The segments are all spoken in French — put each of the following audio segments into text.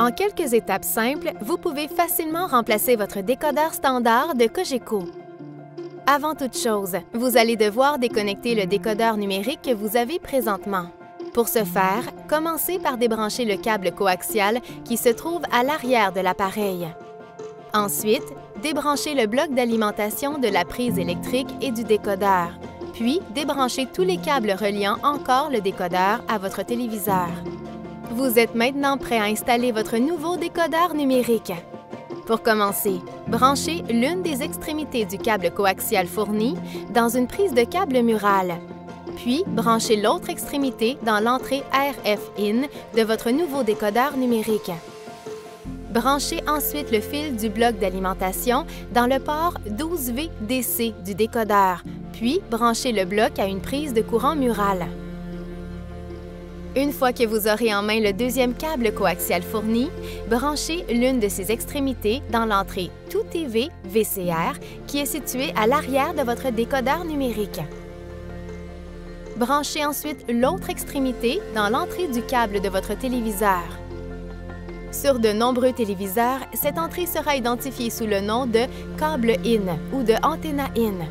En quelques étapes simples, vous pouvez facilement remplacer votre décodeur standard de Cogeco. Avant toute chose, vous allez devoir déconnecter le décodeur numérique que vous avez présentement. Pour ce faire, commencez par débrancher le câble coaxial qui se trouve à l'arrière de l'appareil. Ensuite, débranchez le bloc d'alimentation de la prise électrique et du décodeur, puis débranchez tous les câbles reliant encore le décodeur à votre téléviseur. Vous êtes maintenant prêt à installer votre nouveau décodeur numérique. Pour commencer, branchez l'une des extrémités du câble coaxial fourni dans une prise de câble murale. Puis, branchez l'autre extrémité dans l'entrée RF-IN de votre nouveau décodeur numérique. Branchez ensuite le fil du bloc d'alimentation dans le port 12V DC du décodeur, puis branchez le bloc à une prise de courant murale. Une fois que vous aurez en main le deuxième câble coaxial fourni, branchez l'une de ses extrémités dans l'entrée Tout TV VCR qui est située à l'arrière de votre décodeur numérique. Branchez ensuite l'autre extrémité dans l'entrée du câble de votre téléviseur. Sur de nombreux téléviseurs, cette entrée sera identifiée sous le nom de câble IN ou de antenna IN.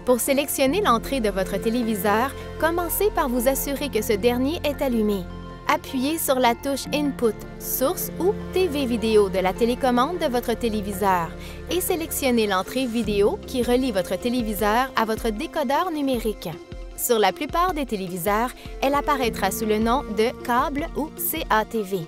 Pour sélectionner l'entrée de votre téléviseur, commencez par vous assurer que ce dernier est allumé. Appuyez sur la touche Input, Source ou TV vidéo de la télécommande de votre téléviseur et sélectionnez l'entrée vidéo qui relie votre téléviseur à votre décodeur numérique. Sur la plupart des téléviseurs, elle apparaîtra sous le nom de câble ou CATV.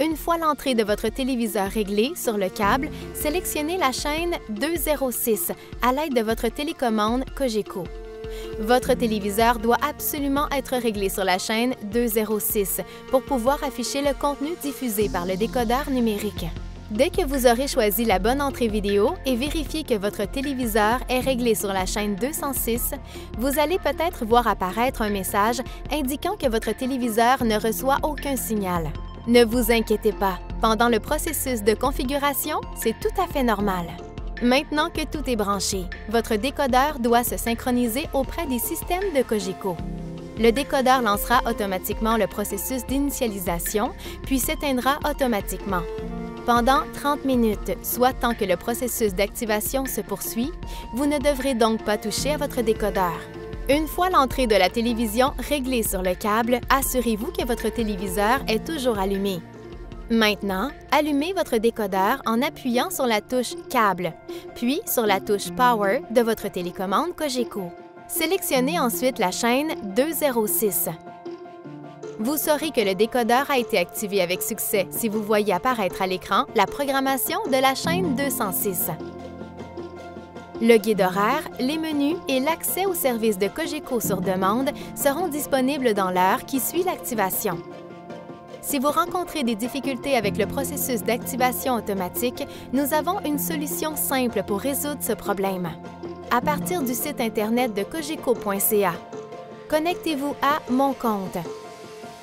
Une fois l'entrée de votre téléviseur réglée sur le câble, sélectionnez la chaîne 206 à l'aide de votre télécommande Cogeco. Votre téléviseur doit absolument être réglé sur la chaîne 206 pour pouvoir afficher le contenu diffusé par le décodeur numérique. Dès que vous aurez choisi la bonne entrée vidéo et vérifié que votre téléviseur est réglé sur la chaîne 206, vous allez peut-être voir apparaître un message indiquant que votre téléviseur ne reçoit aucun signal. Ne vous inquiétez pas, pendant le processus de configuration, c'est tout à fait normal. Maintenant que tout est branché, votre décodeur doit se synchroniser auprès des systèmes de Cogeco. Le décodeur lancera automatiquement le processus d'initialisation, puis s'éteindra automatiquement. Pendant 30 minutes, soit tant que le processus d'activation se poursuit, vous ne devrez donc pas toucher à votre décodeur. Une fois l'entrée de la télévision réglée sur le câble, assurez-vous que votre téléviseur est toujours allumé. Maintenant, allumez votre décodeur en appuyant sur la touche « Câble », puis sur la touche « Power » de votre télécommande Cogeco. Sélectionnez ensuite la chaîne 206. Vous saurez que le décodeur a été activé avec succès si vous voyez apparaître à l'écran la programmation de la chaîne 206. Le guide horaire, les menus et l'accès aux services de Cogeco sur demande seront disponibles dans l'heure qui suit l'activation. Si vous rencontrez des difficultés avec le processus d'activation automatique, nous avons une solution simple pour résoudre ce problème. À partir du site Internet de cogeco.ca, connectez-vous à Mon compte.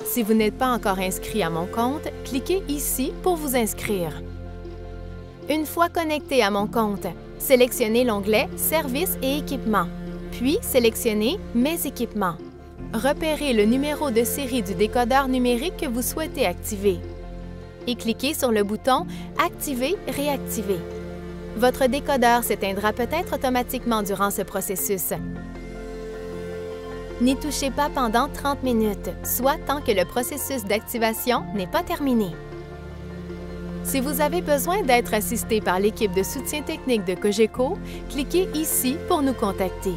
Si vous n'êtes pas encore inscrit à Mon compte, cliquez ici pour vous inscrire. Une fois connecté à Mon compte, sélectionnez l'onglet « Services et équipements », puis sélectionnez « Mes équipements ». Repérez le numéro de série du décodeur numérique que vous souhaitez activer et cliquez sur le bouton « Activer-réactiver ». Votre décodeur s'éteindra peut-être automatiquement durant ce processus. N'y touchez pas pendant 30 minutes, soit tant que le processus d'activation n'est pas terminé. Si vous avez besoin d'être assisté par l'équipe de soutien technique de Cogeco, cliquez ici pour nous contacter.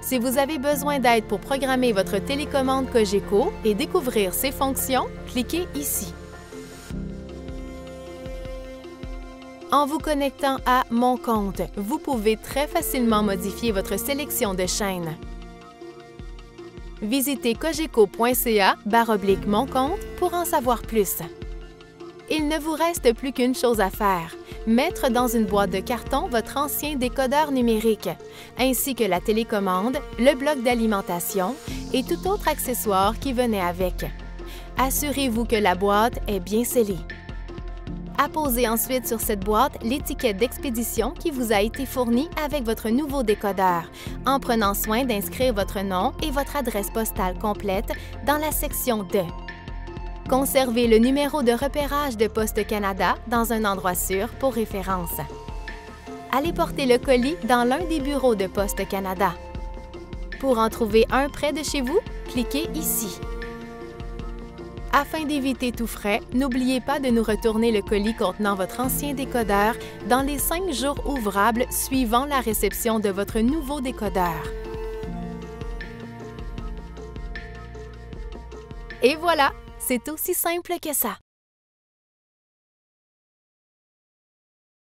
Si vous avez besoin d'aide pour programmer votre télécommande Cogeco et découvrir ses fonctions, cliquez ici. En vous connectant à Mon compte, vous pouvez très facilement modifier votre sélection de chaînes. Visitez cogeco.ca/mon compte pour en savoir plus. Il ne vous reste plus qu'une chose à faire, mettre dans une boîte de carton votre ancien décodeur numérique, ainsi que la télécommande, le bloc d'alimentation et tout autre accessoire qui venait avec. Assurez-vous que la boîte est bien scellée. Apposez ensuite sur cette boîte l'étiquette d'expédition qui vous a été fournie avec votre nouveau décodeur, en prenant soin d'inscrire votre nom et votre adresse postale complète dans la section de. Conservez le numéro de repérage de Poste Canada dans un endroit sûr pour référence. Allez porter le colis dans l'un des bureaux de Poste Canada. Pour en trouver un près de chez vous, cliquez ici. Afin d'éviter tout frais, n'oubliez pas de nous retourner le colis contenant votre ancien décodeur dans les 5 jours ouvrables suivant la réception de votre nouveau décodeur. Et voilà, c'est aussi simple que ça.